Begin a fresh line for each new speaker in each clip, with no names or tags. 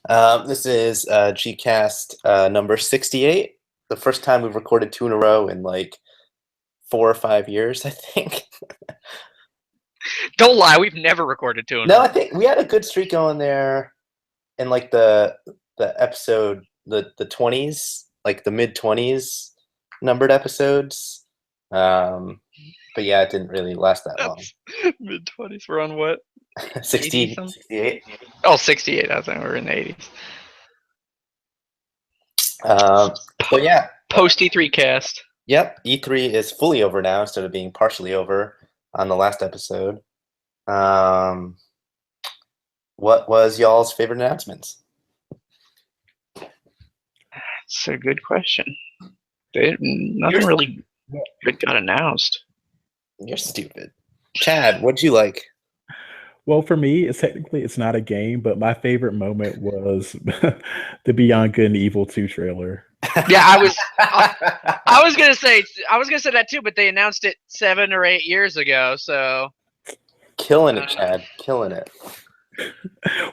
This is Gcast number 68. The first time we've recorded two in a row in like 4 or 5 years, I think.
Don't lie, we've never recorded two in a
No,
row.
I think we had a good streak going there in like the episode the 20s, like the mid-20s numbered episodes. But yeah, it didn't really last that long.
Mid-20s, we're on what?
60, 68.
Oh, 68, I think we're in the 80s.
So yeah.
Post E3 cast.
Yep, E3 is fully over now instead of being partially over on the last episode. What was y'all's favorite announcements?
That's a good question. Nothing really good got announced.
You're stupid. Chad, what'd you like?
Well, for me, it's not a game, but my favorite moment was the Beyond Good and Evil 2 trailer.
Yeah, I was gonna say that too, but they announced it 7 or 8 years ago, so
Killing it, Chad. Killing it.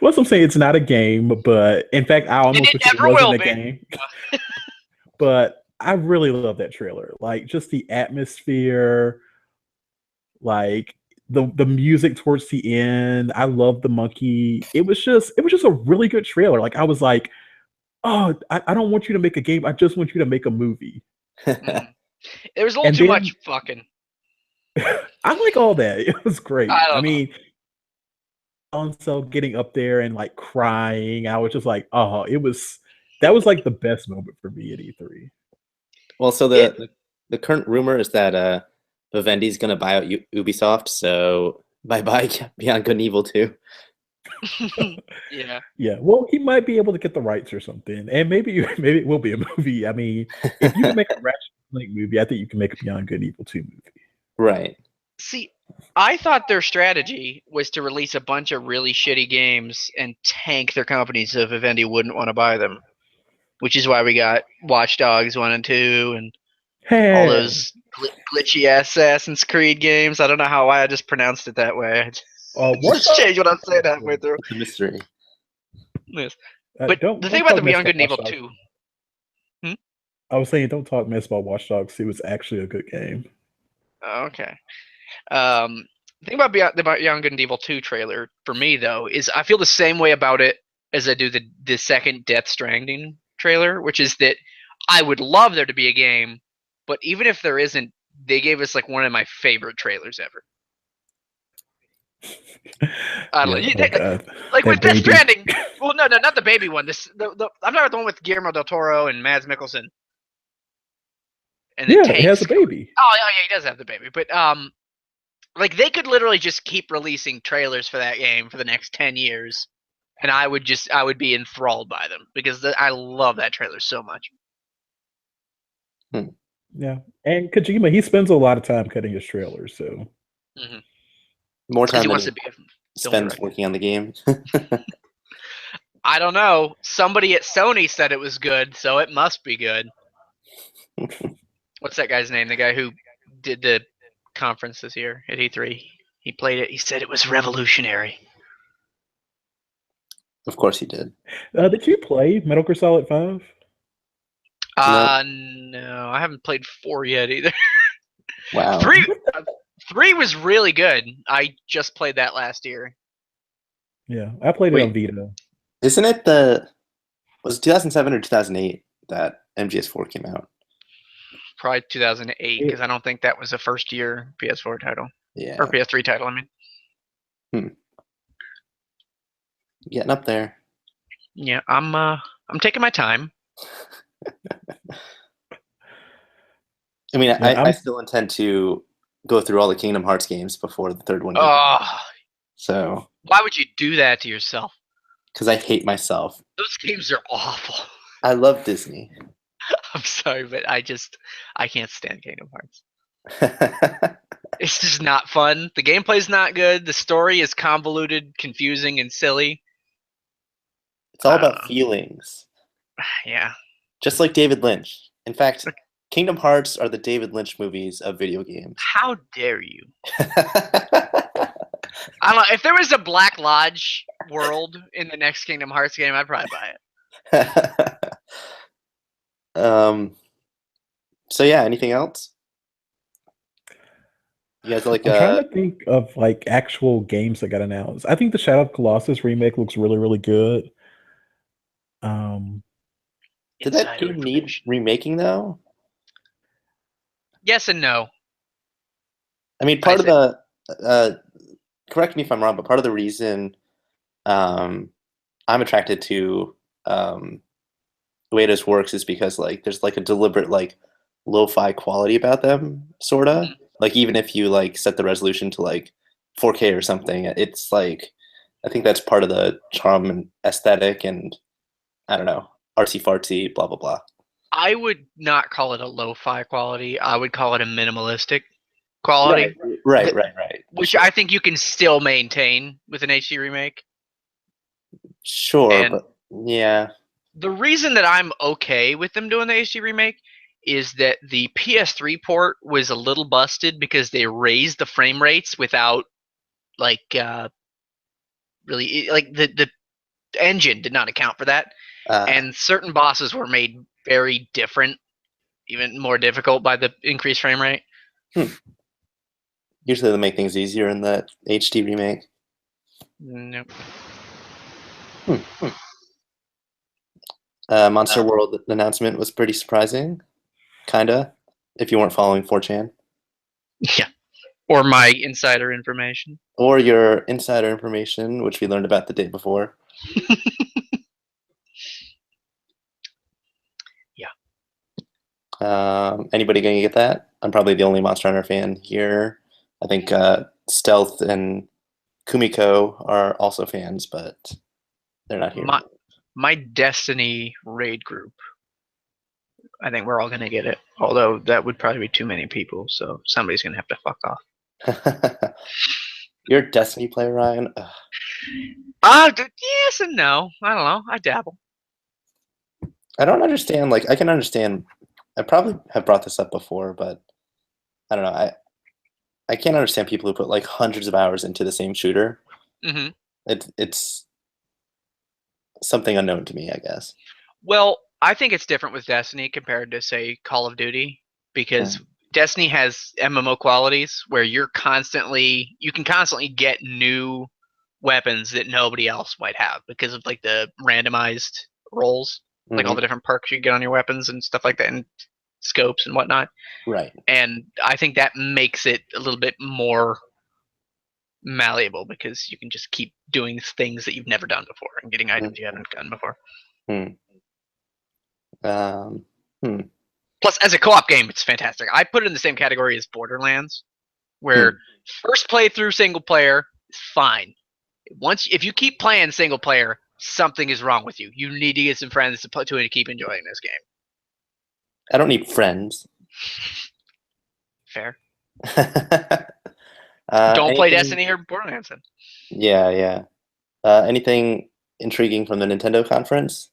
Well, I'm saying it's not a game, but in fact, I almost wish it wasn't a game. But I really love that trailer. Like just the atmosphere, like the music towards the end. I love the monkey. It was just a really good trailer. Like I was like, oh, I don't want you to make a game. I just want you to make a movie.
There was a little too much fucking.
I like all that. It was great. I mean, so getting up there and like crying, I was just like, oh, that was like the best moment for me at E3.
Well, so the current rumor is that Vivendi's gonna buy out Ubisoft, so bye Beyond Good and Evil 2.
Yeah.
Yeah. Well, he might be able to get the rights or something, and maybe it will be a movie. I mean, if you can make a Ratchet & Clank movie, I think you can make a Beyond Good and Evil 2 movie.
Right.
See, I thought their strategy was to release a bunch of really shitty games and tank their companies so Vivendi wouldn't want to buy them, which is why we got Watch Dogs 1 and 2 and all those glitchy Assassin's Creed games. I don't know how I just pronounced it that way. Just change what I'm saying halfway through.
It's a mystery.
Yes. But the thing about the Beyond Good and Evil 2...
I was saying, don't talk mess about Watch Dogs. It was actually a good game.
Okay. The thing about Beyond Good and Evil 2 trailer, for me, though, is I feel the same way about it as I do the second Death Stranding trailer, which is that I would love there to be a game, but even if there isn't, they gave us like one of my favorite trailers ever. I don't know. Like with Death Stranding. Well, no, not the baby one. I'm talking about the one with Guillermo del Toro and Mads Mikkelsen. And
yeah, he has a baby.
Oh, yeah, he does have the baby. But like they could literally just keep releasing trailers for that game for the next 10 years, and I would be enthralled by them because I love that trailer so much.
Yeah, and Kojima, he spends a lot of time cutting his trailers, so
more time than he spends working on the game.
I don't know. Somebody at Sony said it was good, so it must be good. What's that guy's name? The guy who did the conference this year at E3. He played it. He said it was revolutionary.
Of course he did.
Did you play Metal Gear Solid 5?
No, I haven't played 4 yet either.
Wow.
3 was really good. I just played that last year.
Yeah, I played it on Vita.
Isn't it was it 2007 or 2008 that MGS4 came out?
Probably 2008, because I don't think that was a first year PS4 title.
Yeah.
Or PS3 title, I mean.
Getting up there.
Yeah, I'm taking my time.
I mean, I still intend to go through all the Kingdom Hearts games before the third one. So
why would you do that to yourself?
Because I hate myself.
Those games are awful.
I love Disney.
I'm sorry, but I can't stand Kingdom Hearts. It's just not fun. The gameplay's not good. The story is convoluted, confusing, and silly.
It's all about feelings.
Yeah.
Just like David Lynch. In fact, Kingdom Hearts are the David Lynch movies of video games.
How dare you? I don't know. If there was a Black Lodge world in the next Kingdom Hearts game, I'd probably buy
it. So yeah, anything else? You guys like?
I'm trying to think of like actual games that got announced. I think the Shadow of Colossus remake looks really, really good.
Did that game need remaking though?
Yes and no.
I mean, part of the correct me if I'm wrong, but part of the reason I'm attracted to the way this works is because like there's like a deliberate like lo-fi quality about them, sorta.
Mhm.
Like even if you like set the resolution to like 4K or something, it's like I think that's part of the charm and aesthetic and I don't know, artsy fartsy, blah blah blah.
I would not call it a lo-fi quality. I would call it a minimalistic quality.
Right.
Which
sure.
I think you can still maintain with an HD remake.
Sure,
And
but yeah.
the reason that I'm okay with them doing the HD remake is that the PS3 port was a little busted because they raised the frame rates without like really like the engine did not account for that, and certain bosses were made very different, even more difficult by the increased frame rate.
Usually they make things easier in the HD remake.
Nope.
Monster World announcement was pretty surprising, kinda, if you weren't following 4chan.
Yeah. Or my insider information.
Or your insider information, which we learned about the day before.
Yeah.
Anybody gonna get that? I'm probably the only Monster Hunter fan here. I think Stealth and Kumiko are also fans, but they're not here.
My Destiny raid group, I think we're all going to get it. Although that would probably be too many people, so somebody's going to have to fuck off.
You're a Destiny player, Ryan?
Yes and no. I don't know. I dabble.
I don't understand. Like, I can understand. I probably have brought this up before, but I don't know. I can't understand people who put like hundreds of hours into the same shooter.
Mm-hmm.
It's something unknown to me, I guess.
Well, I think it's different with Destiny compared to, say, Call of Duty, because Destiny has MMO qualities where you can constantly get new weapons that nobody else might have because of like the randomized rolls, like all the different perks you get on your weapons and stuff like that, and scopes and whatnot.
Right.
And I think that makes it a little bit more malleable because you can just keep doing things that you've never done before and getting items you haven't gotten before. Plus, as a co-op game, it's fantastic. I put it in the same category as Borderlands, where first playthrough single player is fine. If you keep playing single player, something is wrong with you. You need to get some friends to keep enjoying this game.
I don't need friends.
Fair. Don't play Destiny or Borderlands then.
Yeah. Anything intriguing from the Nintendo conference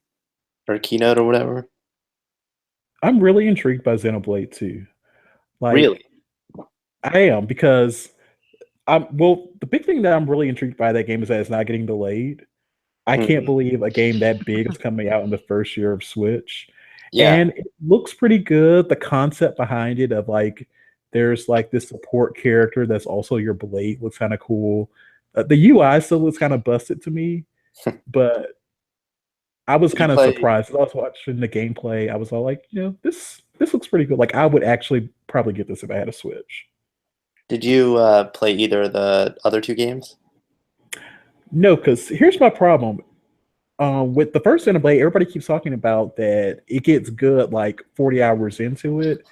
or keynote or whatever?
I'm really intrigued by Xenoblade 2. Like,
really?
I am, because the big thing that I'm really intrigued by that game is that it's not getting delayed. I can't believe a game that big is coming out in the first year of Switch.
Yeah.
And it looks pretty good. The concept behind it of like there's like this support character that's also your blade looks kind of cool. The UI still looks kind of busted to me, but I was kind of surprised. I was watching the gameplay. I was all like, this looks pretty good. Like I would actually probably get this if I had a Switch.
Did you play either of the other two games?
No, because here's my problem. With the first Xenoblade, everybody keeps talking about that it gets good like 40 hours into it.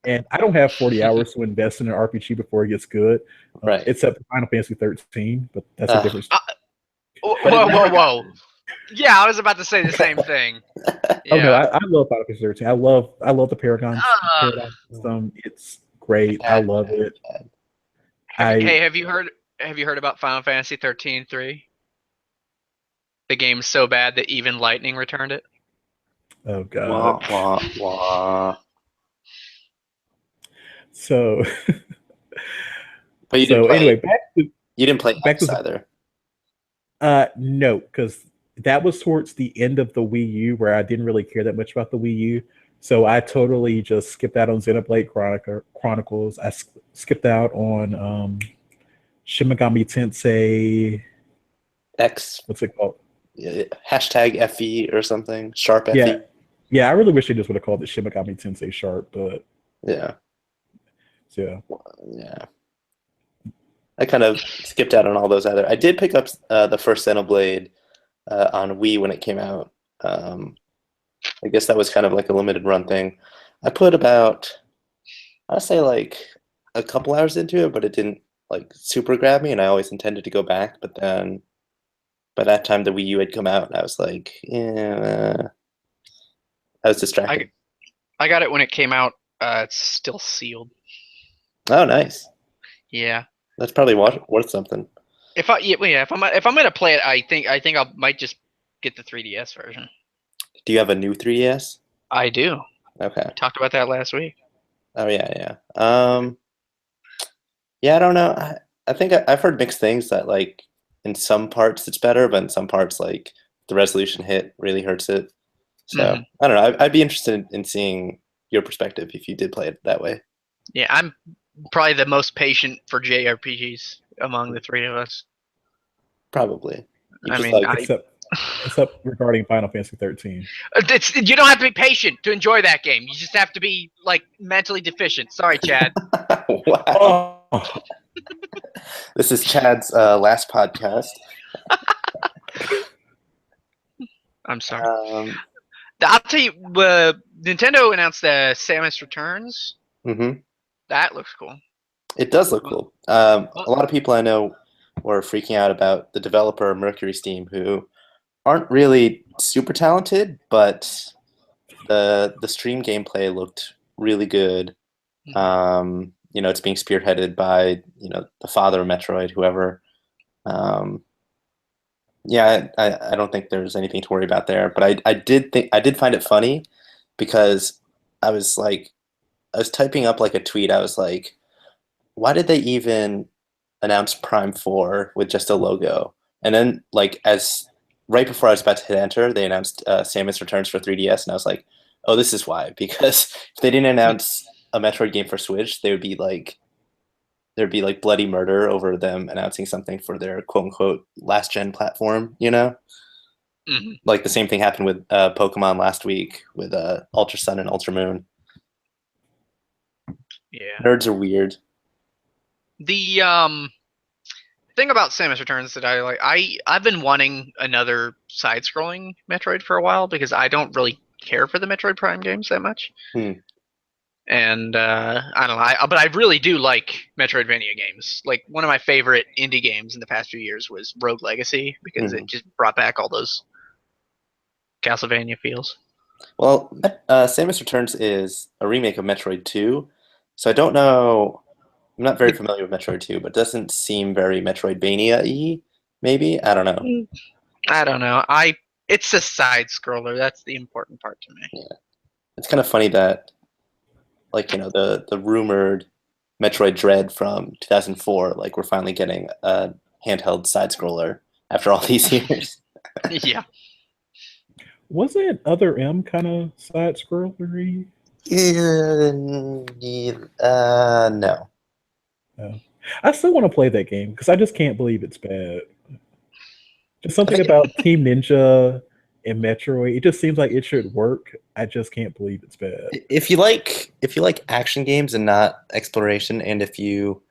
And I don't have 40 hours to invest in an RPG before it gets good.
Right.
Except Final Fantasy 13, but that's a different story.
Whoa. Yeah, I was about to say the same thing. Yeah.
Oh no, I love Final Fantasy 13. I love the Paragon system. It's great. I love it.
Have you heard about Final Fantasy 13-3? The game's so bad that even Lightning returned it.
Oh god.
Wah, wah, wah.
So
but you didn't play,
anyway,
you didn't play X either.
No, because that was towards the end of the Wii U where I didn't really care that much about the Wii U. So I totally just skipped out on Xenoblade Chronicles. I skipped out on Shin Megami Tensei
X.
What's it called?
Hashtag FE or something. Sharp
Yeah.
FE.
Yeah, I really wish they just would have called it Shin Megami Tensei Sharp, but
Yeah.
yeah.
Yeah. I kind of skipped out on all those other. I did pick up the first Xenoblade on Wii when it came out. I guess that was kind of like a limited run thing. I put about, I'd say like a couple hours into it, but it didn't like super grab me, and I always intended to go back. But then by that time, the Wii U had come out, and I was like, yeah, I was distracted.
I got it when it came out. It's still sealed.
Oh, nice.
Yeah.
That's probably worth something.
If I'm gonna play it, I think I might just get the 3DS version.
Do you have a new 3DS?
I do.
Okay.
We talked about that last week.
Oh yeah. Yeah, I don't know. I think I've heard mixed things that like in some parts it's better, but in some parts like the resolution hit really hurts it. So I don't know. I'd be interested in seeing your perspective if you did play it that way.
Yeah, I'm probably the most patient for JRPGs among the three of us.
Probably.
Except regarding Final Fantasy 13.
You don't have to be patient to enjoy that game. You just have to be like mentally deficient. Sorry, Chad.
Wow. Oh. This is Chad's last podcast.
I'm sorry. I'll tell you, Nintendo announced the Samus Returns.
Mm-hmm.
That looks cool.
It does look cool. A lot of people I know were freaking out about the developer Mercury Steam, who aren't really super talented, but the stream gameplay looked really good. It's being spearheaded by the father of Metroid, whoever. Yeah, I don't think there's anything to worry about there. But I did find it funny because I was typing up like a tweet. I was like, why did they even announce Prime 4 with just a logo? And then right before I was about to hit enter, they announced Samus Returns for 3DS, and I was like, oh, this is why. Because if they didn't announce a Metroid game for Switch, there'd be bloody murder over them announcing something for their quote unquote last gen platform,
Mm-hmm.
Like the same thing happened with Pokemon last week with Ultra Sun and Ultra Moon.
Yeah.
Nerds are weird.
The thing about Samus Returns that I like, I've been wanting another side-scrolling Metroid for a while because I don't really care for the Metroid Prime games that much. And I don't know, but I really do like Metroidvania games. Like one of my favorite indie games in the past few years was Rogue Legacy because it just brought back all those Castlevania feels.
Well, Samus Returns is a remake of Metroid 2, so I don't know. I'm not very familiar with Metroid 2, but it doesn't seem very Metroidvania-y, maybe? I don't know.
I don't know. It's a side-scroller. That's the important part to me.
Yeah. It's kind of funny that, the rumored Metroid Dread from 2004, we're finally getting a handheld side-scroller after all these years.
Yeah.
Wasn't Other M kind of side-scrollery?
No.
No. I still want to play that game because I just can't believe it's bad. Just something about Team Ninja and Metroid. It just seems like it should work. I just can't believe it's bad.
If you like action games and not exploration, and if you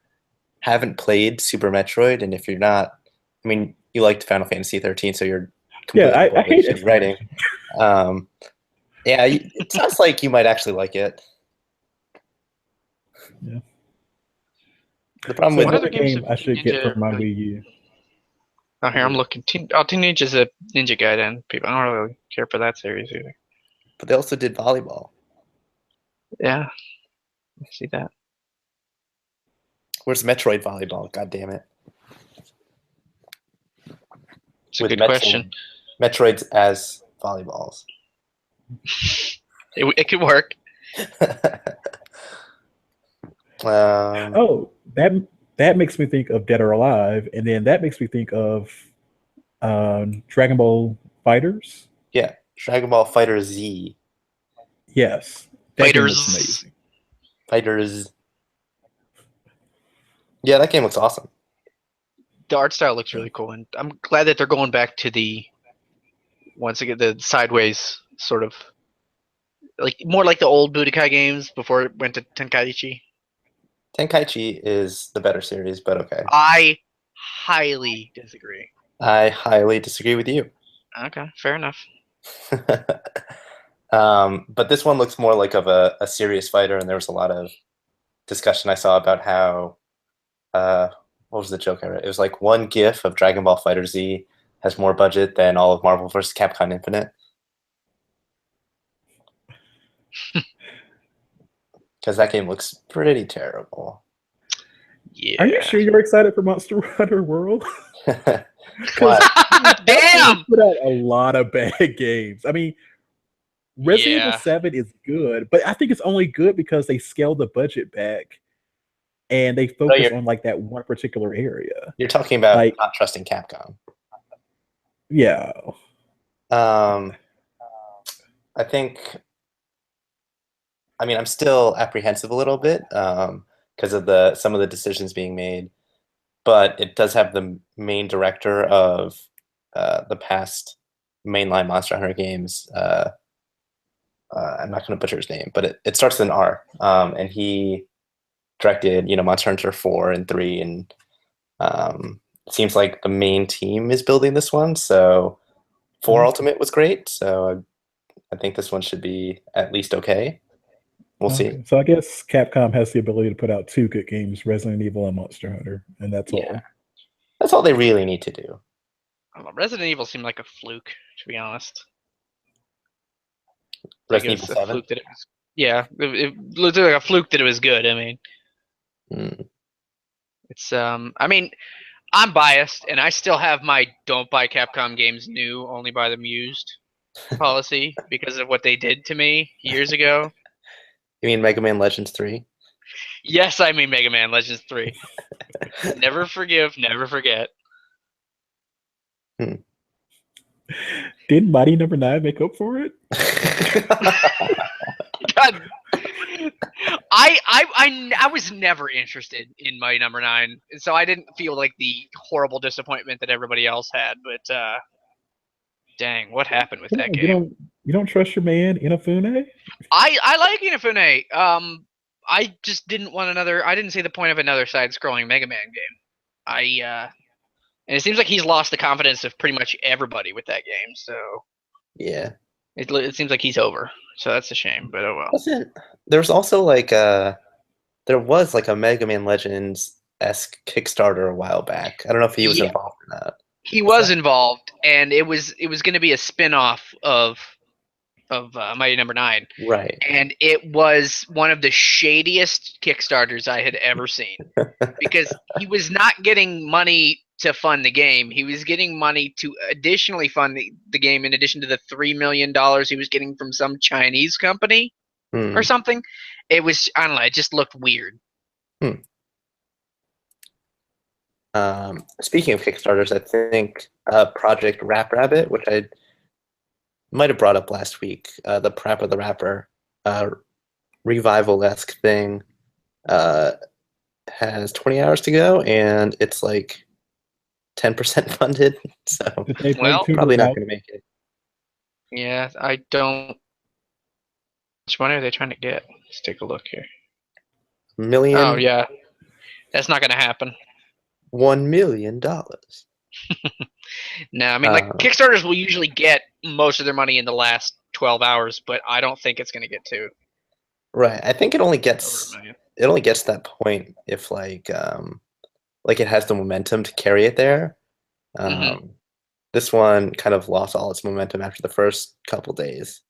haven't played Super Metroid, and if you're not, you liked Final Fantasy 13, so you're completely
I hate
writing. Yeah, it sounds like you might actually like it.
Yeah.
The problem with
another game I should get for my Wii U.
Oh, here I'm looking. Teen Ninja's a Ninja Gaiden. People, I don't really care for that series either.
But they also did volleyball.
Yeah, I see that.
Where's Metroid Volleyball? God damn it!
It's a good question.
Metroids as volleyballs.
It could work.
That makes me think of Dead or Alive, and then that makes me think of Dragon Ball Fighters.
Yeah, Dragon Ball Fighter Z.
Yes, that game looks
Fighters.
amazing.
Fighters. Yeah, that game looks awesome.
The art style looks really cool, and I'm glad that they're going back to once again the sideways sort of like more like the old Budokai games before it went to Tenkaichi.
Tenkaichi is the better series, but okay.
I highly disagree.
I highly disagree with you.
Okay, fair enough.
But this one looks more like of a serious fighter, and there was a lot of discussion I saw about how what was the joke I read? It was like one GIF of Dragon Ball Fighter Z has more budget than all of Marvel vs. Capcom Infinite. Because that game looks pretty terrible.
Yeah.
Are you sure you're excited for Monster Hunter World?
Why?
Damn!
Put out a lot of bad games. I mean, Resident Evil 7 is good, but I think it's only good because they scaled the budget back and they focus on like that one particular area.
You're talking about
like,
not trusting Capcom.
Yeah.
I think. I mean, I'm still apprehensive a little bit because of some of the decisions being made, but it does have the main director of the past mainline Monster Hunter games. I'm not going to butcher his name, but it starts with an R, and he directed, Monster Hunter 4 and 3, and it seems like the main team is building this one. So 4 Ultimate was great, so I think this one should be at least okay. We'll see.
So I guess Capcom has the ability to put out 2 good games, Resident Evil and Monster Hunter, and that's all.
That's all they really need to do.
Resident Evil seemed like a fluke, to be honest.
Resident Evil 7?
It looked like a fluke that it was good. I mean, it's I mean, I'm biased, and I still have my "don't buy Capcom games new, only buy them used" policy because of what they did to me years ago.
You mean Mega Man Legends 3?
Yes, I mean Mega Man Legends 3. Never forgive, never forget.
Didn't Mighty Number 9 make up for it?
God. I was never interested in Mighty Number 9, so I didn't feel like the horrible disappointment that everybody else had. But dang, what happened with that game?
You don't trust your man Inafune?
I like Inafune. I just didn't want another. I didn't see the point of another side-scrolling Mega Man game. And it seems like he's lost the confidence of pretty much everybody with that game. So
yeah,
it seems like he's over. So that's a shame. But oh well.
There's also like there was like a Mega Man Legends-esque Kickstarter a while back. I don't know if he was involved in that.
He was involved, and it was going to be a spin-off of Mighty Number 9.
Right.
And it was one of the shadiest Kickstarters I had ever seen. Because he was not getting money to fund the game. He was getting money to additionally fund the game in addition to the $3 million he was getting from some Chinese company or something. It was, I don't know, it just looked weird.
Speaking of Kickstarters, I think Project Rap Rabbit, which I might have brought up last week, the Parappa the Rapper revival-esque thing, has 20 hours to go, and it's like 10% funded, so probably not going to make it.
Yeah, I don't. How much money are they trying to get? Let's take a look here.
$1 million?
Oh, yeah. That's not going to happen.
$1 million.
No, I mean, like, Kickstarters will usually get most of their money in the last 12 hours, but I don't think it's going to get to.
Right. I think it only gets to that point if like it has the momentum to carry it there. This one kind of lost all its momentum after the first couple days.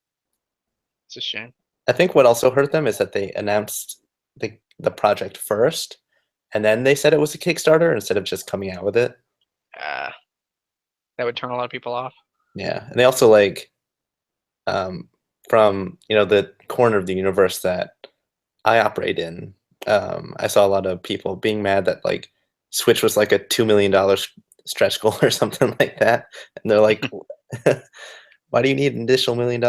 It's a shame.
I think what also hurt them is that they announced the project first, and then they said it was a Kickstarter instead of just coming out with it.
That would turn a lot of people off.
Yeah, and they also from the corner of the universe that I operate in, I saw a lot of people being mad that like Switch was like a $2 million stretch goal or something like that, and they're like, "Why do you need an additional $1 million?"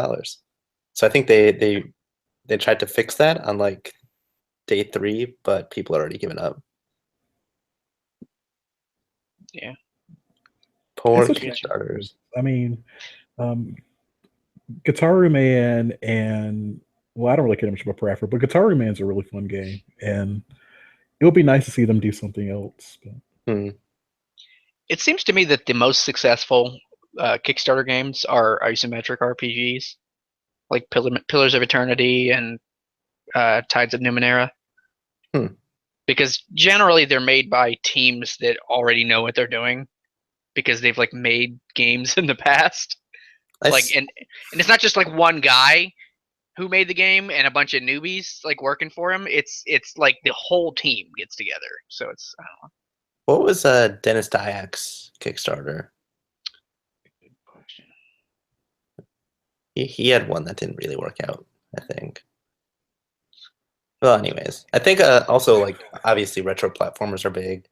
So I think they tried to fix that on like day 3, but people are already given up.
Yeah.
Poor Kickstarters.
I mean, Guitar Man and I don't really care much about Parapher, but Guitar Man's a really fun game, and it would be nice to see them do something else. But.
It seems to me that the most successful Kickstarter games are isometric RPGs, like Pillars of Eternity and Tides of Numenera. Because generally they're made by teams that already know what they're doing, because they've like made games in the past. Like, and it's not just like one guy who made the game and a bunch of newbies like working for him. It's like the whole team gets together. So it's, I don't know.
What was Dennis Diak's Kickstarter?
Good question.
He had one that didn't really work out, I think. Well, anyways, I think also like obviously retro platformers are big.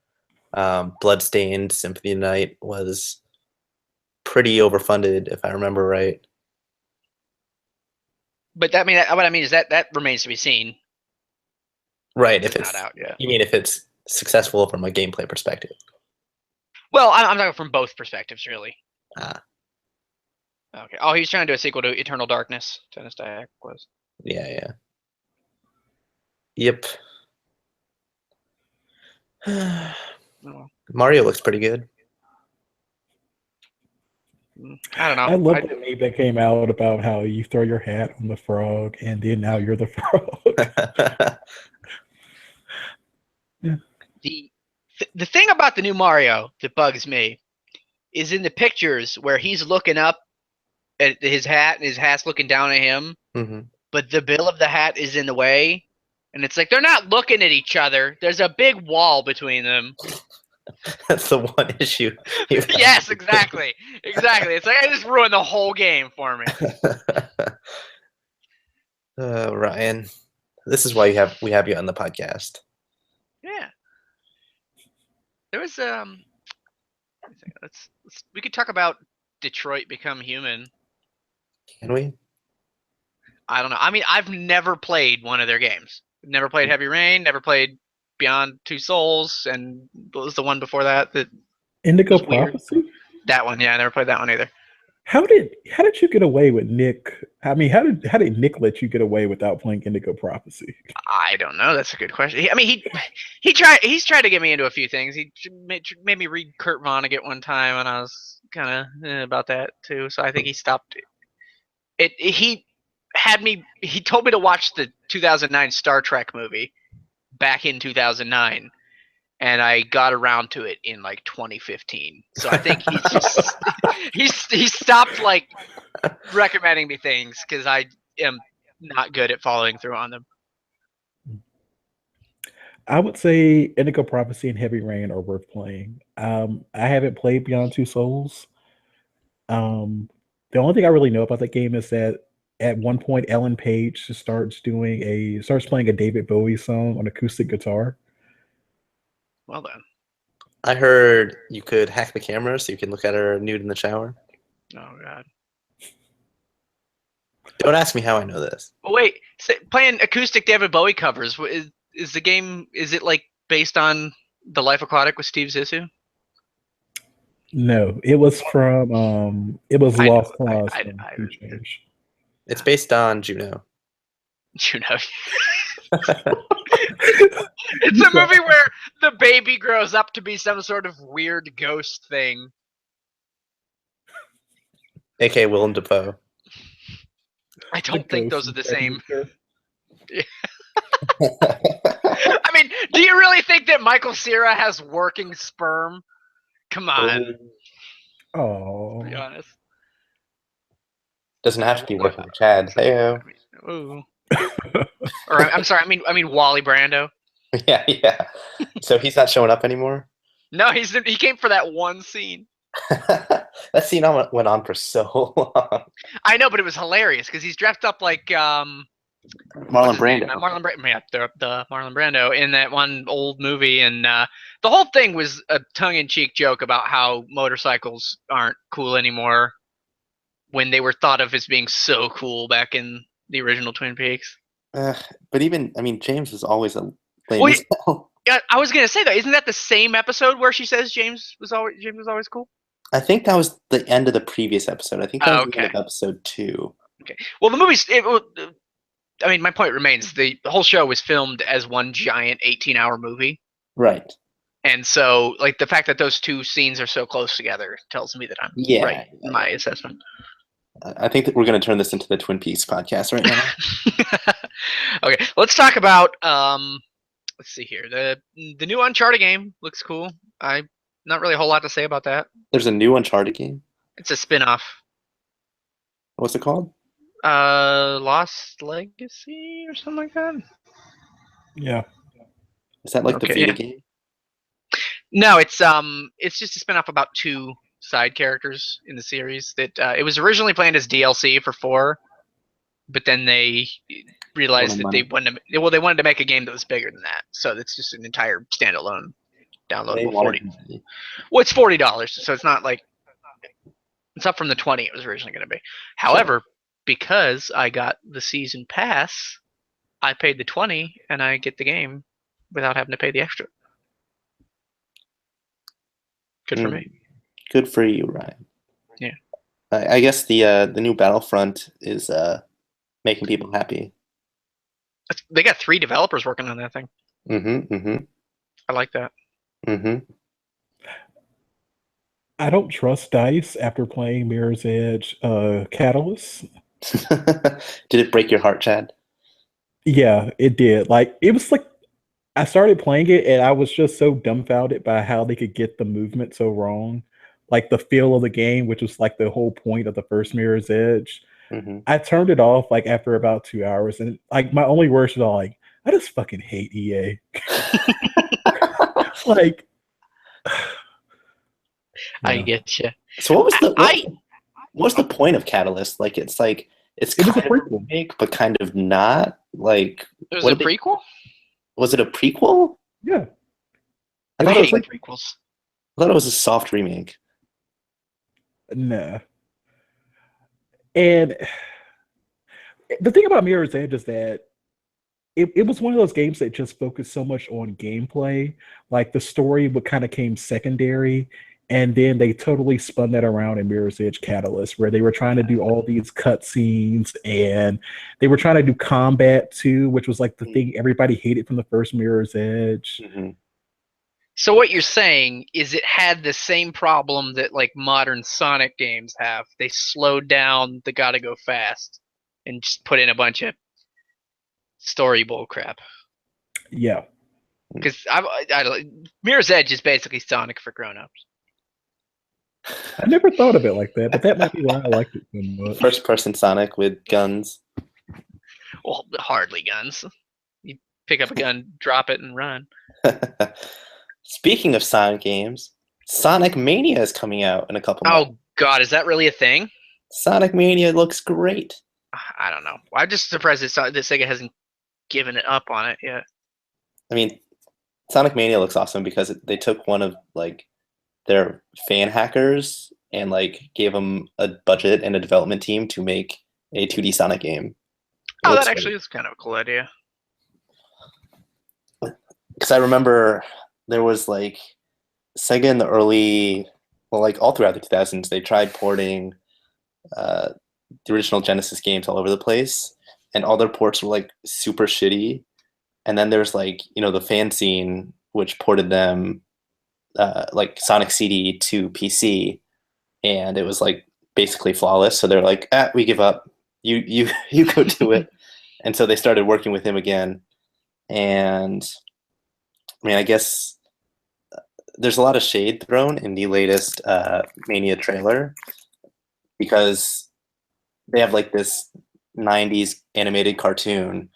Bloodstained Symphony of the Night was pretty overfunded, if I remember right.
But what I mean is that remains to be seen.
Right, if
it's not out yet.
You mean if it's successful from a gameplay perspective?
Well, I'm talking from both perspectives, really.
Ah.
Okay. Oh, he's trying to do a sequel to Eternal Darkness. Dennis Dyack was.
Yeah. Yep. Mario looks pretty good.
I don't know.
I love the meme that came out about how you throw your hat on the frog and then now you're the frog.
Yeah. The thing about the new Mario that bugs me is in the pictures where he's looking up at his hat and his hat's looking down at him, but the bill of the hat is in the way, and it's like they're not looking at each other. There's a big wall between them.
That's the one issue.
Yes, exactly. It's like I just ruined the whole game for me.
Ryan, this is why we have you on the podcast.
Yeah. There was we could talk about Detroit Become Human.
Can we?
I don't know. I mean, I've never played one of their games. Never played Heavy Rain. Never played Beyond Two Souls, and what was the one before that? That
Indigo Prophecy.
That one, yeah, I never played that one either.
How did you get away with Nick? I mean, how did Nick let you get away without playing Indigo Prophecy?
I don't know. That's a good question. I mean, he's tried to get me into a few things. He made me read Kurt Vonnegut one time, and I was kind of about that too. So I think he stopped it. He told me to watch the 2009 Star Trek movie back in 2009, and I got around to it in like 2015. So I think he's just he stopped like recommending me things because I am not good at following through on them.
I would say Indigo Prophecy and Heavy Rain are worth playing. I haven't played Beyond Two Souls. The only thing I really know about that game is that at one point Ellen Page starts playing a David Bowie song on acoustic guitar.
Well done.
I heard you could hack the camera so you can look at her nude in the shower.
Oh God.
Don't ask me how I know this.
Well, wait, playing acoustic David Bowie covers, is the game, is it like based on The Life Aquatic with Steve Zissou?
No, it was from Lost Cause.
It's based on Juno.
Juno. It's a movie where the baby grows up to be some sort of weird ghost thing.
A.K.A. Willem Dafoe.
I don't think those are the same. I mean, do you really think that Michael Cera has working sperm? Come on.
Oh.
To be honest.
Doesn't have to be working with Chad. Hey-o.
Ooh. Or I'm sorry, I mean Wally Brando.
Yeah. So he's not showing up anymore?
No, he came for that one scene.
That scene went on for so long.
I know, but it was hilarious because he's dressed up like
Marlon Brando.
The Marlon Brando in that one old movie, and the whole thing was a tongue-in-cheek joke about how motorcycles aren't cool anymore when they were thought of as being so cool back in the original Twin Peaks.
But even, I mean, James was always a lame
Wait,
as hell.
Yeah, I was gonna say that. Isn't that the same episode where she says James was always cool?
I think that was the end of the previous episode. I think that was the end
Okay.
of episode 2.
Okay. Well, the movie's. I mean, my point remains. The whole show was filmed as one giant 18-hour movie.
Right.
And so, like, the fact that those two scenes are so close together tells me that I'm right in my assessment.
I think that we're going to turn this into the Twin Peaks podcast right now.
Okay, let's talk about. Let's see here. The new Uncharted game looks cool. Not really a whole lot to say about that.
There's a new Uncharted game?
It's a spin-off.
What's it called?
Lost Legacy or something like that.
Yeah.
Is that like the Vita game?
No, it's just a spin-off about 2 side characters in the series that it was originally planned as DLC for 4, but then they realized that they wanted to make a game that was bigger than that. So it's just an entire standalone downloadable 40. Well, it's $40, so it's not like it's up from the 20 it was originally going to be. However, because I got the season pass, I paid the 20 and I get the game without having to pay the extra. Good for me.
Good for you, Ryan.
Yeah.
I guess the new Battlefront is making people happy.
They got 3 developers working on that thing. I like that.
I don't trust DICE after playing Mirror's Edge Catalyst.
Did it break your heart, Chad?
Yeah, it did. Like, it was like I started playing it and I was just so dumbfounded by how they could get the movement so wrong. Like the feel of the game, which was like the whole point of the first Mirror's Edge. I turned it off like after about 2 hours, and like my only words were like, I just fucking hate EA. Like,
I get you.
So what was the point of Catalyst? Like, it's kind of a remake, but kind of not. Like,
it was a prequel.
Was it a prequel?
Yeah.
I hate prequels.
I thought it was a soft remake.
Nah. And the thing about Mirror's Edge is that it was one of those games that just focused so much on gameplay. Like the story kind of came secondary, and then they totally spun that around in Mirror's Edge Catalyst, where they were trying to do all these cutscenes, and they were trying to do combat too, which was like the thing everybody hated from the first Mirror's Edge.
So what you're saying is it had the same problem that like modern Sonic games have. They slowed down the gotta go fast and just put in a bunch of story bull crap.
Yeah.
Because Mirror's Edge is basically Sonic for grown-ups.
I never thought of it like that, but that might be why I liked it so much.
First-person Sonic with guns.
Well, hardly guns. You pick up a gun, drop it, and run.
Speaking of Sonic games, Sonic Mania is coming out in a couple months.
Oh, God, is that really a thing?
Sonic Mania looks great.
I don't know. I'm just surprised that Sega hasn't given it up on it yet.
I mean, Sonic Mania looks awesome because they took one of like their fan hackers and like gave them a budget and a development team to make a 2D Sonic game.
That actually is kind of a cool idea.
Because I remember there was like Sega in the early, well, like all throughout the 2000s, they tried porting the original Genesis games all over the place, and all their ports were like super shitty. And then there's like, the fan scene, which ported them like Sonic CD to PC, and it was like basically flawless. So they're like, we give up. You go do it. And so they started working with him again. And I mean, I guess there's a lot of shade thrown in the latest Mania trailer because they have like this 90s animated cartoon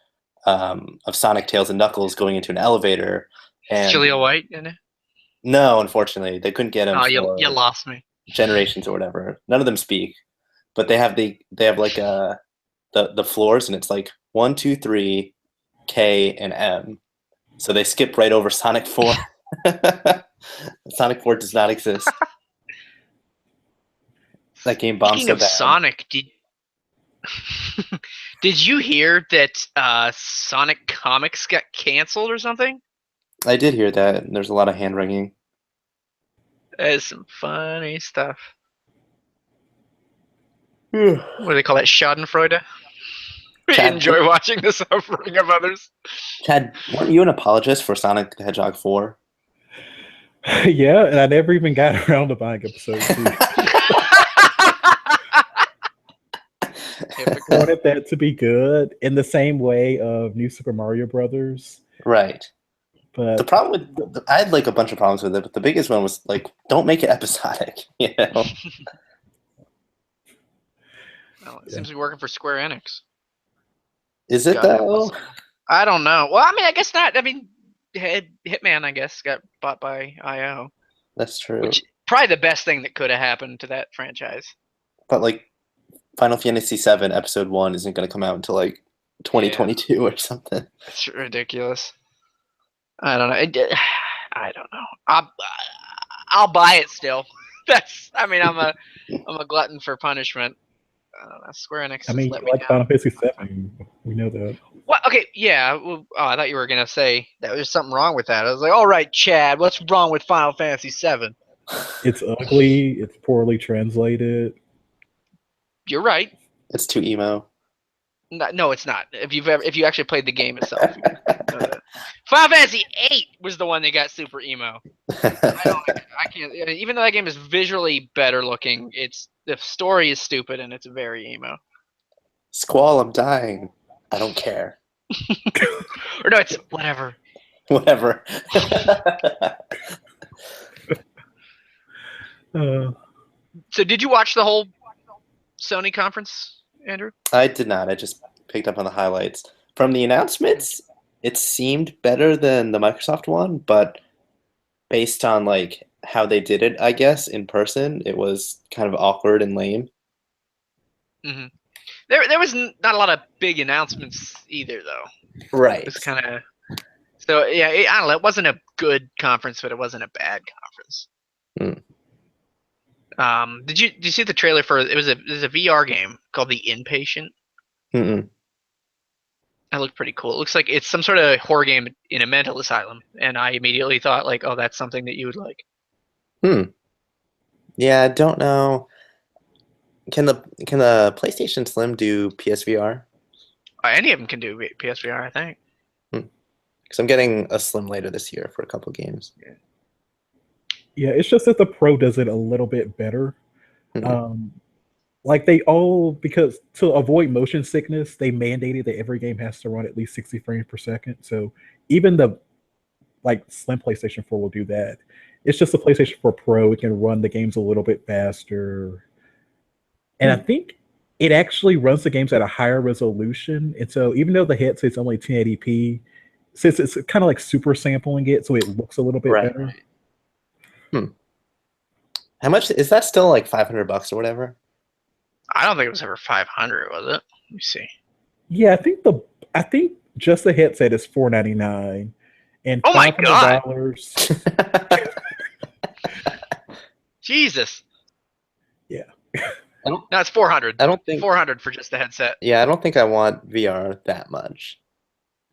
of Sonic, Tails, and Knuckles going into an elevator. And
Jaleel White in it?
No, unfortunately, they couldn't get him.
Oh, you lost me.
Generations or whatever. None of them speak, but they have like the floors, and it's like 1, 2, 3, K, and M. So they skip right over Sonic 4. Sonic 4 does not exist. That game bombed
Speaking
so
of
bad.
Sonic, did you hear that Sonic Comics got canceled or something?
I did hear that. There's a lot of hand wringing.
That's some funny stuff. What do they call that? Schadenfreude?
Chad,
Enjoy watching the suffering of others.
Chad, weren't you an apologist for Sonic the Hedgehog 4?
Yeah, and I never even got around to buying episode 2. I wanted that to be good in the same way of New Super Mario Brothers.
Right.
But
the problem with I had like a bunch of problems with it, but the biggest one was like, don't make it episodic. You know.
Well, it seems to be working for Square Enix.
Is it though?
I don't know. Well, I mean, I guess not. I mean, Hitman, I guess, got bought by IO.
That's true.
Which probably the best thing that could have happened to that franchise.
But like, Final Fantasy VII Episode 1 isn't going to come out until like 2022 or something.
It's ridiculous. I don't know. I don't know. I'll buy it still. I mean, I'm a glutton for punishment. I don't know. Square Enix.
I mean, you like Final Fantasy VII. We know that.
What? Okay, yeah. Well, I thought you were gonna say that there's something wrong with that. I was like, all right, Chad, what's wrong with Final Fantasy VII?
It's ugly. It's poorly translated.
You're right.
It's too emo.
No, it's not. If you actually played the game itself, you know that. Final Fantasy VIII was the one that got super emo. I can't. Even though that game is visually better looking, the story is stupid and it's very emo.
Squall, I'm dying. I don't care.
Or no, it's whatever.
Whatever.
So did you watch the whole Sony conference, Andrew?
I did not. I just picked up on the highlights. From the announcements, it seemed better than the Microsoft one, but based on like how they did it, I guess, in person, it was kind of awkward and lame.
Mm-hmm. There was not a lot of big announcements either, though.
Right.
It was kind of... So, yeah, I don't know. It wasn't a good conference, but it wasn't a bad conference. Did you see the trailer for it? Was a VR game called The Inpatient.
Mm-mm.
That looked pretty cool. It looks like it's some sort of horror game in a mental asylum, and I immediately thought like, oh, that's something that you would like.
Yeah, I don't know. Can the PlayStation Slim do PSVR?
Any of them can do PSVR, I think.
Because I'm getting a Slim later this year for a couple games.
Yeah, it's just that the Pro does it a little bit better. Like because to avoid motion sickness, they mandated that every game has to run at least 60 frames per second. So even the Slim PlayStation 4 will do that. It's just the PlayStation 4 Pro. It can run the games a little bit faster. And I think it actually runs the games at a higher resolution. And so even though the headset's only 1080p, since it's kind of like super sampling it, so it looks a little bit better.
How much is that? Still like $500 or whatever?
I don't think it was ever 500, was it? Let me see.
Yeah, I think just the headset is $499, and
oh my god, Jesus.
Yeah.
No, it's 400.
I don't think
400 for just the headset.
Yeah, I don't think I want VR that much.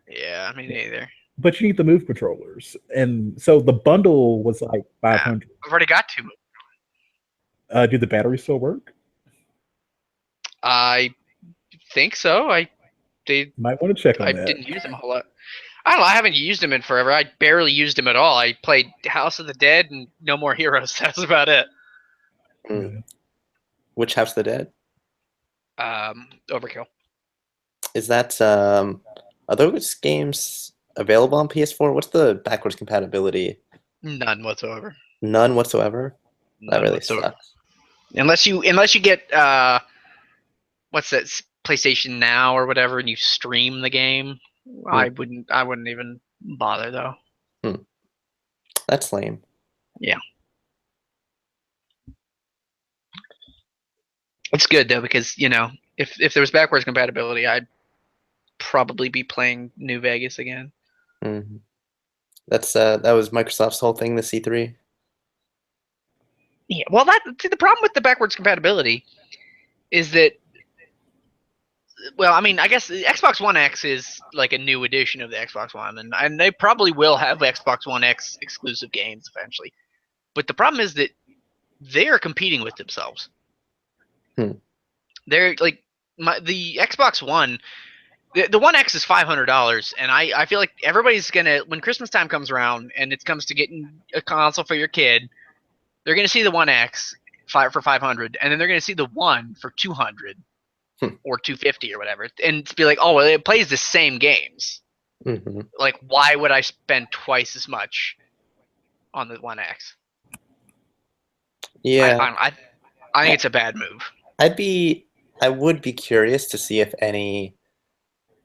Yeah, me neither.
But you need the Move controllers, and so the bundle was like $500.
I've already got 2 Move.
Do the batteries still work?
I think so. They
might want to check on that.
I didn't use them a whole lot. I don't know. I haven't used them in forever. I barely used them at all. I played House of the Dead and No More Heroes. That's about it.
Yeah.
Which House of the Dead?
Overkill.
Is that are those games available on PS4? What's the backwards compatibility?
None whatsoever.
None whatsoever. That really sucks.
Unless you get what's that, PlayStation Now or whatever, and you stream the game. I wouldn't even bother though.
That's lame.
Yeah. It's good though, because if there was backwards compatibility, I'd probably be playing New Vegas again.
Mm-hmm. That was Microsoft's whole thing, the C3.
Yeah, well, the problem with the backwards compatibility is that, well, I mean, I guess the Xbox One X is like a new edition of the Xbox One, and they probably will have Xbox One X exclusive games eventually. But the problem is that they are competing with themselves. They're like the Xbox One. The One X is $500, and I feel like everybody's gonna, when Christmas time comes around and it comes to getting a console for your kid, they're gonna see the One X for $500, and then they're gonna see the One for $200 or $250 or whatever, and be like, oh, well, it plays the same games.
Mm-hmm.
Like, why would I spend twice as much on the One X?
Yeah,
I think it's a bad move.
I would be curious to see if any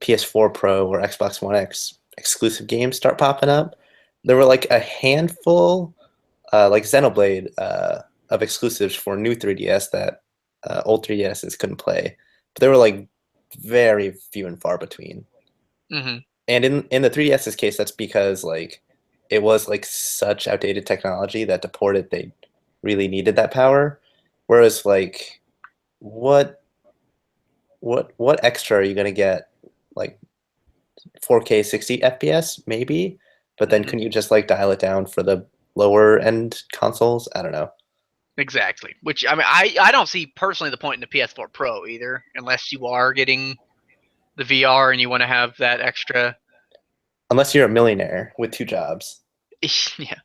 PS4 Pro or Xbox One X exclusive games start popping up. There were like a handful, like Xenoblade, of exclusives for new 3DS that old 3DSs couldn't play. But they were like very few and far between.
Mm-hmm.
And in the 3DS's case, that's because like it was like such outdated technology that to port it, they really needed that power. Whereas like what extra are you gonna get? Like 4K 60 FPS maybe, but then couldn't you just like dial it down for the lower end consoles? I don't know.
Exactly. Which, I mean, I don't see personally the point in the PS4 Pro either, unless you are getting the VR and you want to have that extra.
Unless you're a millionaire with 2 jobs.
Yeah.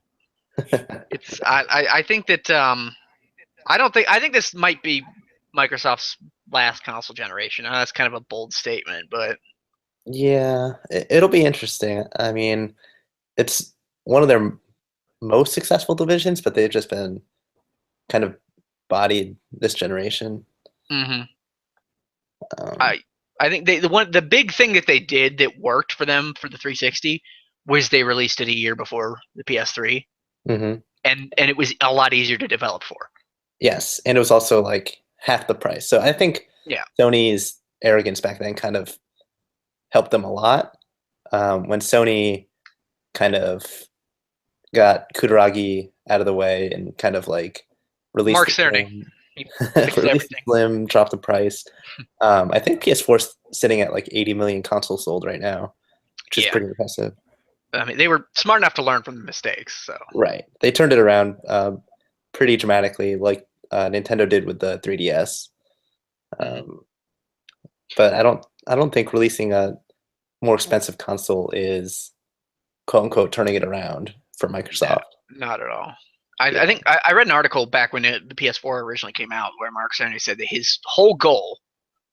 It's I think that I think this might be Microsoft's last console generation. That's kind of a bold statement, but
Yeah, it'll be interesting. I mean, it's one of their most successful divisions, but they've just been kind of bodied this generation.
mm-hmm. I think the big thing that they did that worked for them for the 360 was they released it a year before the PS3,
Mm-hmm.
and it was a lot easier to develop for.
Yes, and it was also like half the price. So I think Sony's arrogance back then kind of helped them a lot. When Sony kind of got Kutaragi out of the way and kind of like released
Mark Cerny.
released the Slim, dropped the price. I think PS4's sitting at like 80 million consoles sold right now, which is pretty impressive.
I mean, they were smart enough to learn from the mistakes. So
right, they turned it around pretty dramatically, like Nintendo did with the 3DS. But I don't think releasing a more expensive console is quote unquote turning it around for Microsoft.
No, not at all. I think I read an article back when the PS4 originally came out where Mark Cerny said that his whole goal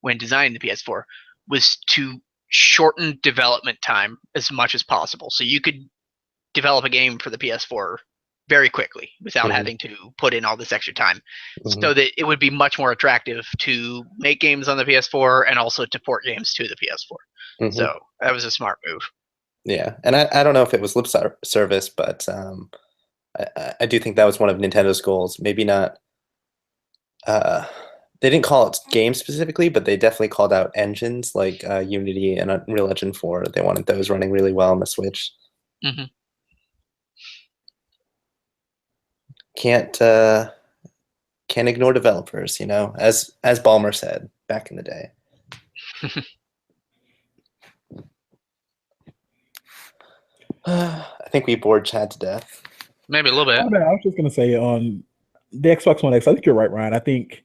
when designing the PS4 was to shorten development time as much as possible. So you could develop a game for the PS4 very quickly without having to put in all this extra time, so that it would be much more attractive to make games on the PS4 and also to port games to the PS4. So that was a smart move.
Yeah, and I don't know if it was lip service, but I do think that was one of Nintendo's goals. Maybe not. They didn't call it games specifically, but they definitely called out engines like Unity and Unreal Engine 4. They wanted those running really well on the Switch. Can't ignore developers, you know, as Ballmer said back in the day. I think we bored Chad to death.
Maybe a little bit.
I was just going to say on the Xbox One X, I think you're right, Ryan. I think,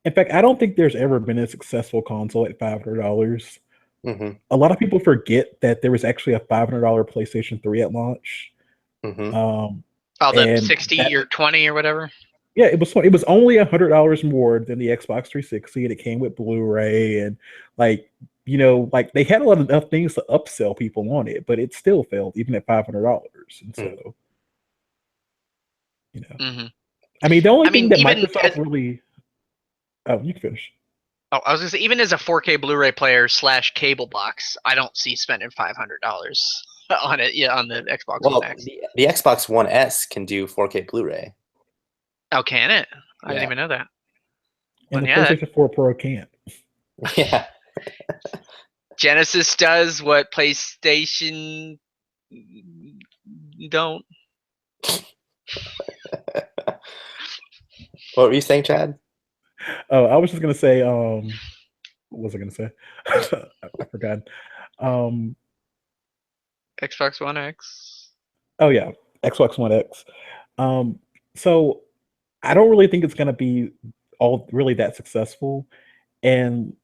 in fact, I don't think there's ever been a successful console at $500. A lot of people forget that there was actually a $500 PlayStation 3 at launch.
The 60 or 20 or whatever.
Yeah, it was only $100 more than the Xbox 360, and it came with Blu-ray and like they had a lot of things to upsell people on it, but it still failed even at $500. And so, I mean, the only thing that Microsoft really. Oh, you can finish.
Oh, I was gonna say, even as a 4K Blu-ray player / cable box, I don't see spending $500 on it. Yeah, on the Xbox One X.
The Xbox One S can do 4K Blu-ray.
Oh, can it? I didn't even know that.
And the PlayStation 4 Pro can't.
Yeah.
Genesis does what PlayStation don't.
What were you saying, Chad?
Oh, I was just gonna say, what was I gonna say? I forgot.
Xbox One X.
Oh yeah, Xbox One X. So I don't really think it's gonna be all really that successful. And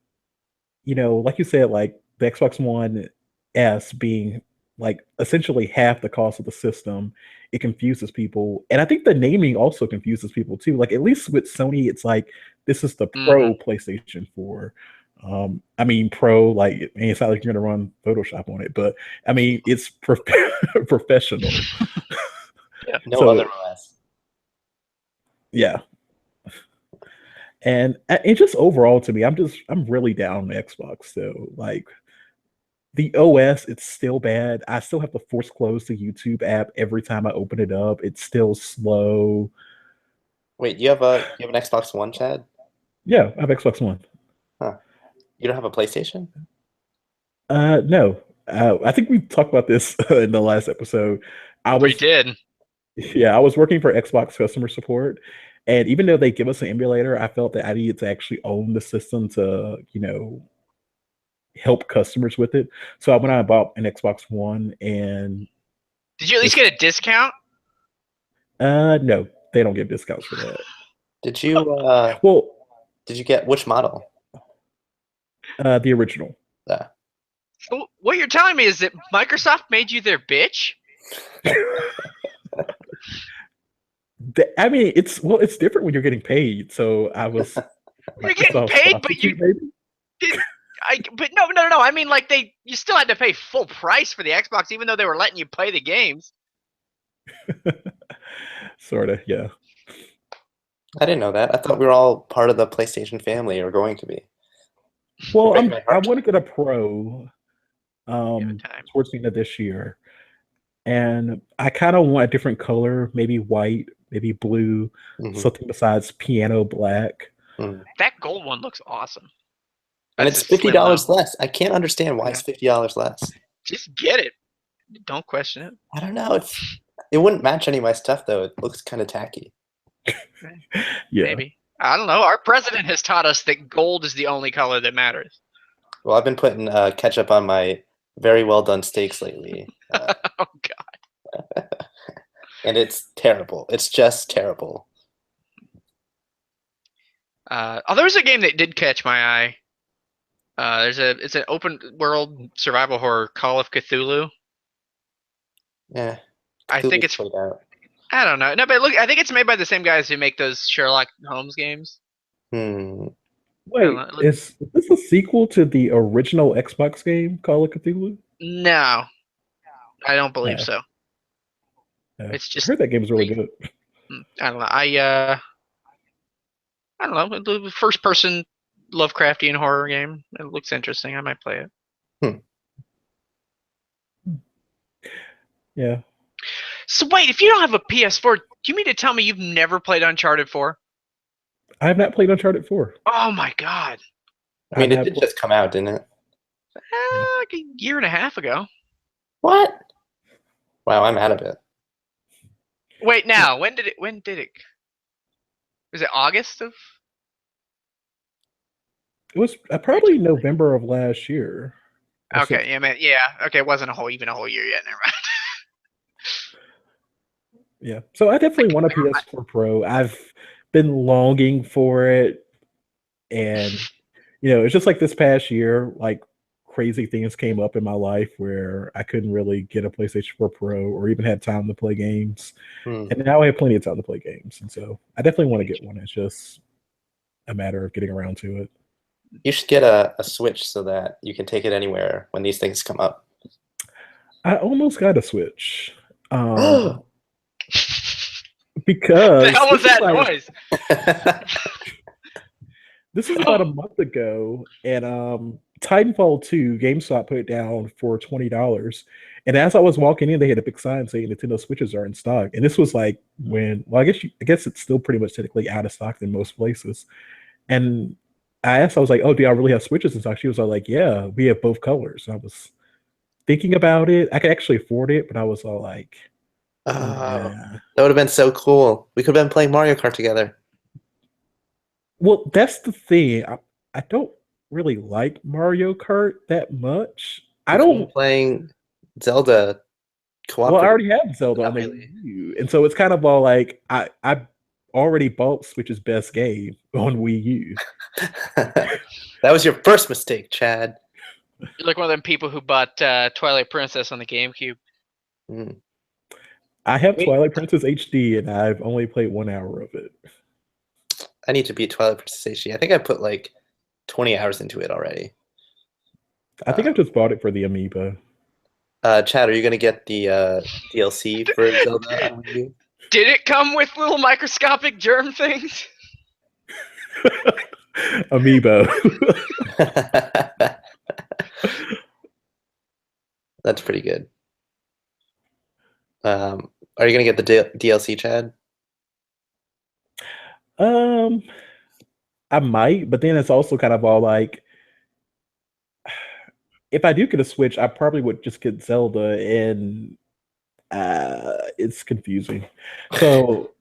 like you said, like the Xbox One S being like essentially half the cost of the system, it confuses people. And I think the naming also confuses people too. Like at least with Sony, it's like this is the Pro PlayStation 4. I mean, Pro, like, it's not like you're gonna run Photoshop on it, but I mean, it's professional.
Yeah. No other OS.
Yeah. And just overall to me, I'm really down on Xbox. So like the OS, it's still bad. I still have to force close the YouTube app every time I open it up. It's still slow.
Wait, you have an Xbox One, Chad?
Yeah, I have Xbox One.
Huh. You don't have a PlayStation?
No. I think we talked about this in the last episode.
We did.
Yeah, I was working for Xbox customer support, and even though they give us an emulator, I felt that I needed to actually own the system to, help customers with it. So I went out and bought an Xbox One, and
did you at least get a discount?
No, they don't give discounts for that.
Did you? Did you get which model?
The original.
Yeah.
So what you're telling me is that Microsoft made you their bitch?
I mean, it's different when you're getting paid. So I was.
You're getting paid, but but no. I mean, like you still had to pay full price for the Xbox, even though they were letting you play the games.
Sorta, yeah.
I didn't know that. I thought we were all part of the PlayStation family, or going to be.
Well, I want to get a Pro towards the end of this year, and I kind of want a different color, maybe white, maybe blue, something besides piano black.
That gold one looks awesome.
And it's $50 less. I can't understand why it's $50 less.
Just get it. Don't question it.
I don't know. It wouldn't match any of my stuff, though. It looks kind of tacky.
Yeah.
Maybe. I don't know. Our president has taught us that gold is the only color that matters.
Well, I've been putting ketchup on my very well done steaks lately.
Oh, God.
And it's terrible. It's just terrible.
There was a game that did catch my eye. It's an open world survival horror, Call of Cthulhu.
Yeah.
I think it's. I don't know. No, but look, I think it's made by the same guys who make those Sherlock Holmes games.
Wait, is this a sequel to the original Xbox game, Call of Cthulhu?
No, I don't believe so. It's just.
I heard that game was really good.
I don't know. I don't know. The first-person Lovecraftian horror game. It looks interesting. I might play it.
Yeah.
So wait, if you don't have a PS4, do you mean to tell me you've never played Uncharted 4?
I have not played Uncharted 4.
Oh my God.
I mean, it did just come out, didn't it?
Like a year and a half ago.
What? Wow, I'm out of it.
Wait, now, when did it? Was it August of?
It was probably November of last year.
Okay, okay, it wasn't even a whole year yet. Never mind.
Yeah, so I definitely want a PS4 Pro. I've been longing for it, and it's just like this past year, like crazy things came up in my life where I couldn't really get a PlayStation 4 Pro or even had time to play games. And now I have plenty of time to play games, and so I definitely want to get one. It's just a matter of getting around to it.
You should get a Switch so that you can take it anywhere when these things come up.
I almost got a Switch. Because
the hell was that noise?
This is about a month ago, and Titanfall 2, GameStop put it down for $20. And as I was walking in, they had a big sign saying Nintendo Switches are in stock. And this was like when, well, I guess it's still pretty much technically out of stock in most places. And I asked, I was like, "Oh, do y'all really have Switches and stuff?" She was all like, "Yeah, we have both colors." And I was thinking about it. I could actually afford it, but I was all like,
Oh,
"Nah."
that would have been so cool. We could have been playing Mario Kart together.
Well, that's the thing. I don't really like Mario Kart that much. I
We could have been
don't.
playing Zelda
Well, I
cooperative.
already have Zelda on
Not
the
really.
Wii U, and so it's kind of all like I already bought Switch's best game on Wii U.
That was your first mistake, Chad.
You're like one of them people who bought Twilight Princess on the GameCube.
Mm.
I have
Wait,
Twilight Princess HD, and I've only played 1 hour of it.
I need to beat Twilight Princess HD. I think I put like 20 hours into it already.
I think I just bought it for the Amiibo.
Chad, are you gonna get the DLC for Zelda on Wii U?
Did it come with little microscopic germ things?
Amiibo.
That's pretty good. Are you gonna get the DLC, Chad?
I might, but then it's also kind of all like, if I do get a Switch, I probably would just get Zelda, and it's confusing. So,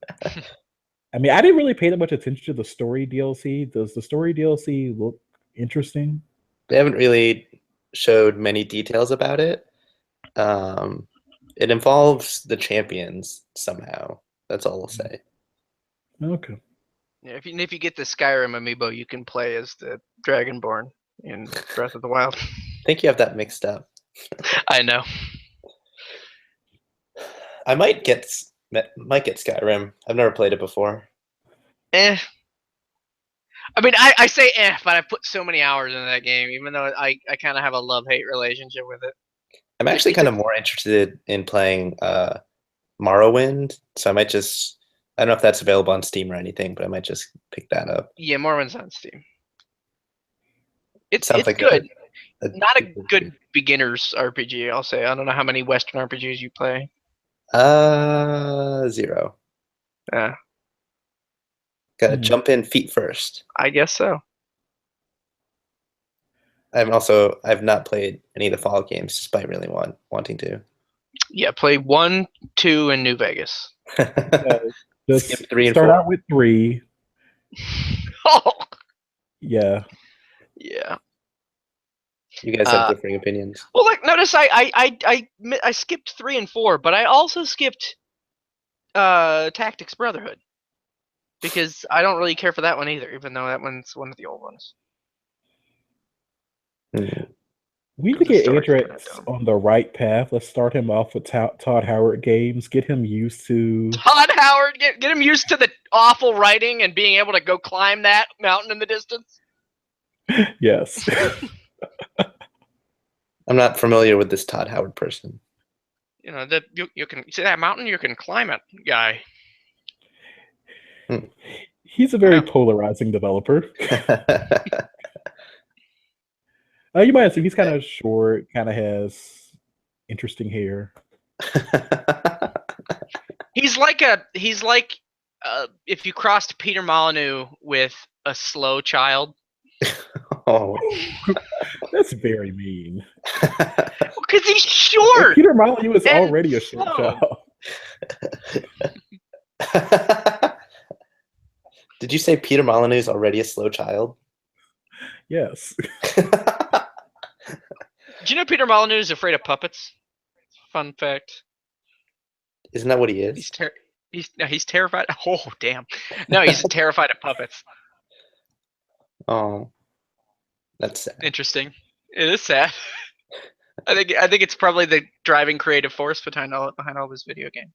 I mean, I didn't really pay that much attention to the story DLC. Does the story DLC look interesting?
They haven't really showed many details about it. It involves the champions somehow. That's all I'll say.
Okay.
Yeah, if you get the Skyrim amiibo, you can play as the Dragonborn in Breath of the Wild.
I think you have that mixed up.
I know.
I might get Skyrim. I've never played it before.
I mean, I say but I put so many hours into that game, even though I kind of have a love-hate relationship with it.
I'm actually kind of more interested in playing Morrowind, so I might just, I don't know if that's available on Steam or anything, but I might just pick that up.
Yeah, Morrowind's on Steam. It's
Sounds like
good.
a
Not a good beginner's RPG, I'll say. I don't know how many Western RPGs you play.
0.
Yeah,
Gotta jump in feet first.
I guess so.
I've not played any of the Fallout games despite really wanting to.
Yeah, play 1, 2, and New Vegas.
Just
skip 3 and
start
4.
out with 3.
Oh,
Yeah.
yeah.
You guys have differing opinions.
Well, like, notice I skipped 3 and 4, but I also skipped Tactics Brotherhood because I don't really care for that one either, even though that one's one of the old ones.
We need to get Andrex on the right path. Let's start him off with Todd Howard games. Get him used to
Todd Howard. Get him used to the awful writing and being able to go climb that mountain in the distance.
Yes.
I'm not familiar with this Todd Howard person.
You know that you can see that mountain. You can climb it, guy.
He's a very polarizing developer. You might have seen he's kind of short, kind of has interesting hair.
He's like if you crossed Peter Molyneux with a slow child.
Oh,
that's very mean.
Because he's short.
And Peter Molyneux is already a short child.
Did you say Peter Molyneux is already a slow child?
Yes.
Do you know Peter Molyneux is afraid of puppets? Fun fact.
Isn't that what he is?
He's terrified. Oh, damn. No, he's terrified of puppets.
Oh, that's sad.
Interesting. It is sad. I think it's probably the driving creative force behind all this video game.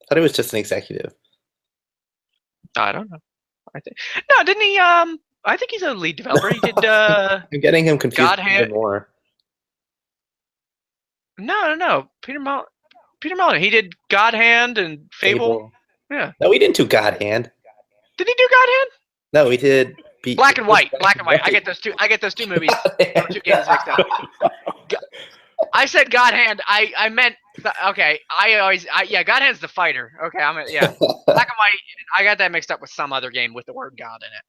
I thought he was just an executive.
I don't know. Didn't he? I think he's a lead developer. He did.
I'm getting him confused
Godhand.
even more.
No. Peter Molyneux. He did Godhand and Fable. Yeah.
No, he didn't do Godhand.
Did he do Godhand?
No, he did.
Black and White. I get those two movies. Two games mixed up. I said Godhand. I meant Okay, yeah, Godhand's the fighter. Okay, Black and White. I got that mixed up with some other game with the word God in it.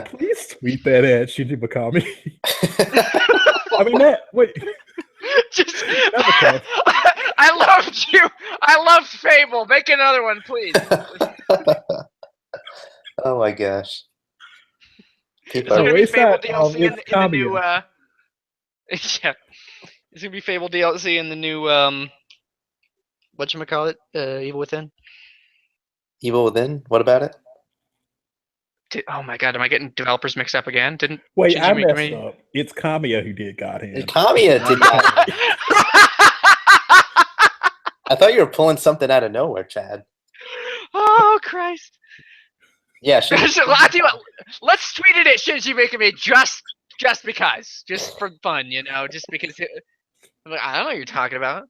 Please tweet that at Shinji Mikami. I mean that. Wait.
Just, I loved you. I loved Fable. Make another one, please.
Oh my gosh.
It's gonna be Fable DLC in the new. Yeah, it's gonna be Fable DLC in the new. Whatchamacallit? Evil Within.
Evil Within. What about it?
Oh my god, am I getting developers mixed up again?
Wait, I messed up. It's Kamiya who did Godhand.
Kamiya did Godhand. I thought you were pulling something out of nowhere, Chad.
Oh Christ!
Yeah,
I'll tell you what, let's tweet it at Shinji Mikami just because, just for fun, just because. I don't know what you're talking about.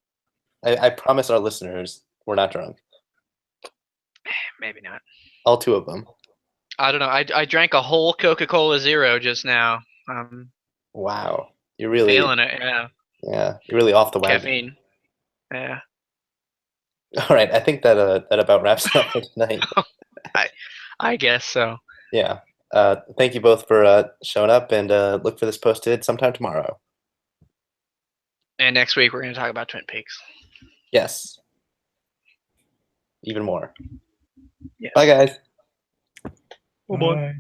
I promise our listeners we're not drunk.
Maybe not.
All two of them.
I don't know. I drank a whole Coca-Cola Zero just now.
Wow, you're really
feeling it. Yeah.
Yeah, you're really off the wagon.
Caffeine. Yeah.
All right, I think that about wraps it up for tonight.
I guess so.
Yeah. Thank you both for showing up, and look for this posted sometime tomorrow.
And next week we're going to talk about Twin Peaks.
Yes. Even more.
Yes.
Bye, guys.
Bye.